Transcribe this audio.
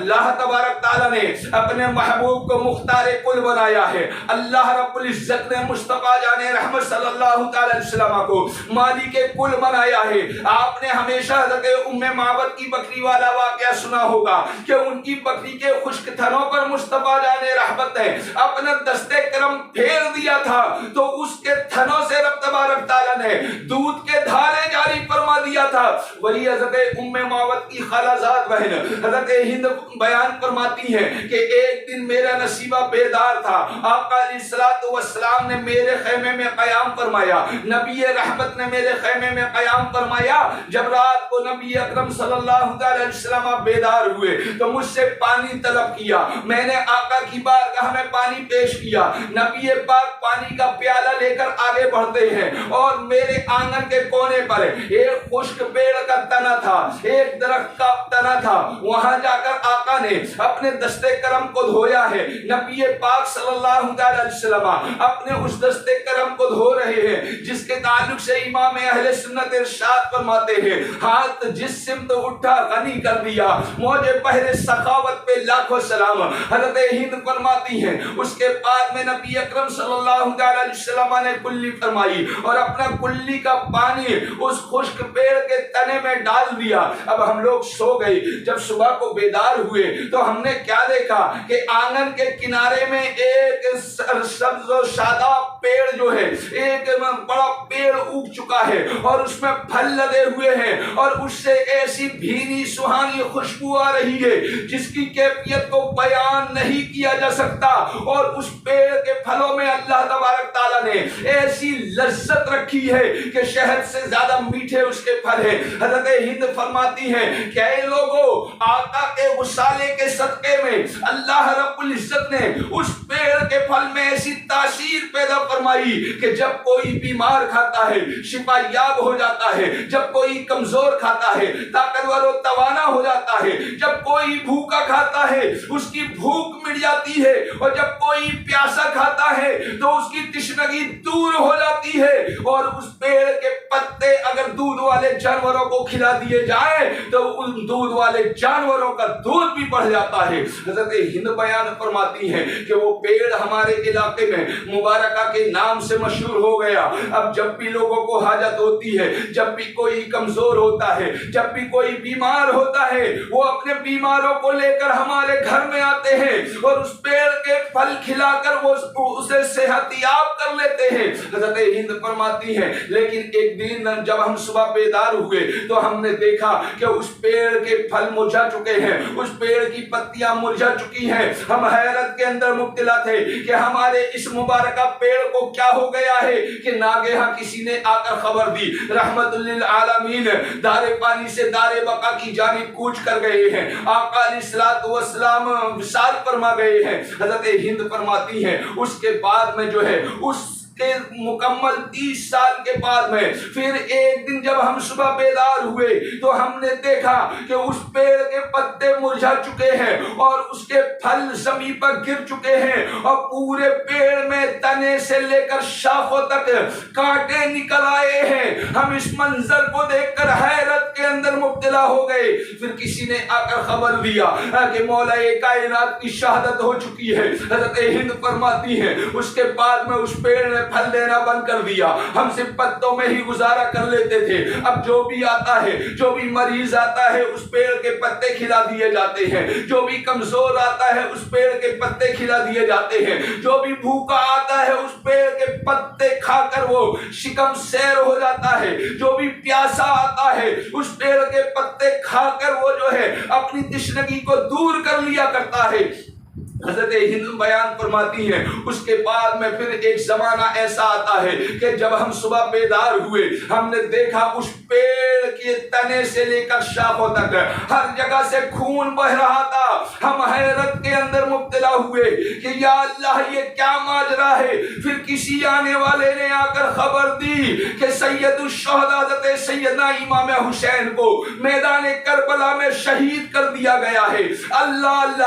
اللہ تبارک تعالیٰ نے اپنے محبوب کو مختار کل بنایا ہے. اللہ رب العزت نے مصطفیٰ جان رحمت صلی اللہ تعالی علیہ وسلم کو مالک کل بنایا ہے. آپ نے ہمیشہ حضرت ام معبد کی بکری والا واقعہ سنا ہوگا کہ ان کی بکری کے خشک تھنوں پر مصطفیٰ جان رحمت نے اپنا دستے کرم پھیر دیا تھا تو اس کے تھنوں سے رب تبارک تعالیٰ نے دودھ کے دھارے جاری فرما دیا تھا. وہی حضرت ام معبد کی خالہ زاد بہن حضرت ہند بیان فرماتی ہیں کہ ایک دن میرا نصیبہ بیدار تھا. آقا علیہ الصلوۃ والسلام نے میرے خیمے میں قیام فرمایا, نبی رحمت نے میرے خیمے میں قیام فرمایا. جب رات کو نبی اکرم صلی اللہ علیہ وسلم بیدار ہوئے تو مجھ سے پانی طلب کیا. میں نے آقا کی بارگاہ میں پانی پیش کیا. نبی پاک پانی کا پیالہ لے کر آگے بڑھتے ہیں اور میرے آنگن کے کونے پر ایک خشک پیڑ کا تنا تھا, ایک درخت کا تنا تھا. وہاں جا کر آقا نے اپنے دستے کرم کو دھویا ہے. نبی پاک صلی اللہ علیہ وسلم اپنے اس دستے کرم کو دھو رہے ہیں جس کے تعلق سے امام اہل سنت ارشاد فرماتے ہیں, ہاتھ جس سمت اٹھا غنی کر دیا, موجے پہرے سخاوت پہ لاکھوں سلام. حضرت ہند فرماتی ہیں اس کے بعد میں نبی اکرم صلی اللہ علیہ وسلم نے کلی فرمائی اور اپنا کلی کا پانی اس خشک پیڑ کے تنے میں ڈال دیا. اب ہم لوگ سو گئے. جب صبح کو بیدار ہوئے تو ہم نے کیا دیکھا کہ آنگن کے کنارے میں ایک سبز و شاداب پیڑ جو ہے, ایک بڑا پیڑ اگ چکا ہے اور اس میں پھل لدے ہوئے ہیں اور اس سے ایسی بھینی سہانی خوشبو آ رہی ہے جس کی کیفیت کو بیان نہیں کیا جا سکتا. اور اس پیڑ کے پھلوں میں اللہ تبارک تعالیٰ نے ایسی لذت رکھی ہے کہ شہد سے زیادہ میٹھے اس کے پھل ہیں. حضرت ہند فرماتی ہیں کہ اے لوگو, آقا کے وصالے کے صدقے میں اللہ رب العزت نے اس پیڑ کے پھل میں ایسی تاثیر پیدا فرمائی کہ جب کوئی بیمار کھاتا ہے شفا یاب ہو جاتا ہے, جب کوئی کمزور کھاتا ہے طاقتور و توانا ہو جاتا ہے, جب کوئی بھوکا کھاتا ہے اس کی بھوک مٹ جاتی ہے, اور جب کوئی پیاسا کھاتا ہے تو اس کی تشنگی دور ہو جاتی ہے. اور اس پیڑ کے پتے اگر دودھ والے جانوروں کو کھلا دیے جائیں تو ان دودھ والے جانوروں کا دودھ بھی بڑھ جاتا ہے. حضرت ہند بیان فرماتی ہیں کہ وہ پیڑ ہمارے علاقے میں مبارکہ کے نام سے مشہور ہو گیا. اب جب بھی لوگوں کو حاجت ہوتی ہے, جب بھی کوئی کمزور ہوتا ہے, جب بھی کوئی بیمار ہوتا ہے, وہ اپنے بیماروں کو لے کر ہمارے گھر میں آتے ہیں اور اس پیڑ کے پھل کھلا کر وہ اسے صحت یاب کر لیتے ہیں. حضرت ہند فرماتی ہیں لیکن ایک دن جب ہم صبح بیدار ہوئے تو ہم نے دیکھا کہ اس پیڑ کے پھل مرجھا چکے ہیں, اس پیڑ کی پتیاں مرجھا چکی ہیں. ہم حیرت کے اندر مبتلا تھے کہ ہمارے اس مبارکہ پیڑ کو کیا ہو گیا ہے کہ ناگہاں کسی نے آ کر خبر دی, رحمت للعالمین دار پانی سے دار بقا کی جانب کوچ کر گئے ہیں, آقا علیہ الصلوۃ والسلام وصال فرما گئے ہیں. حضرت ہند فرماتی ہیں اس کے بعد میں جو ہے اس کے مکمل 30 سال کے بعد میں پھر ایک دن جب ہم صبح بیدار ہوئے تو ہم نے دیکھا کہ اس پیڑ کے پتے مرجھا چکے ہیں اور اس کے پھل زمین پر گر چکے ہیں اور پورے پیڑ میں تنے سے لے کر شاخوں تک کانٹے نکل آئے ہیں. ہم اس منظر کو دیکھ کر حیرت کے اندر مبتلا ہو گئے. پھر کسی نے آ کر خبر دیا کہ مولا کائنات کی شہادت ہو چکی ہے. حضرت ہند فرماتی ہیں اس کے بعد میں اس پیڑ نے پھل دینا بند کر دیا. ہم صرف پتوں میں ہی گزارا کر لیتے تھے. اب جو بھی آتا ہے, جو بھی مریض آتا ہے, اس پیڑ کے پتے کھلا دیے جاتے ہیں. جو بھی کمزور آتا ہے اس پیڑ کے پتے کھلا دیے جاتے ہیں. جو بھی بھوکا آتا ہے اس پیڑ کے پتے کھا کر وہ شکم سیر ہو جاتا ہے. جو بھی پیاسا آتا ہے اس پیڑ کے پتے کھا کر وہ جو ہے اپنی تشنگی کو دور کر لیا کرتا ہے. حضرت ہند بیان فرماتی ہیں اس کے بعد میں پھر ایک زمانہ ایسا آتا ہے کہ جب ہم صبح بیدار ہوئے ہم نے دیکھا اس پیڑ کے تنے سے لے کر شاخوں تک ہر جگہ سے خون بہ رہا تھا. ہم حیرت کے اندر مبتلا ہوئے کہ یا اللہ یہ کیا ماجرا ہے. پھر کسی آنے والے نے آ کر خبر دی کہ سید الشہداء حضرت سیدنا امام حسین کو میدان کربلا میں شہید کر دیا گیا ہے. اللہ اللہ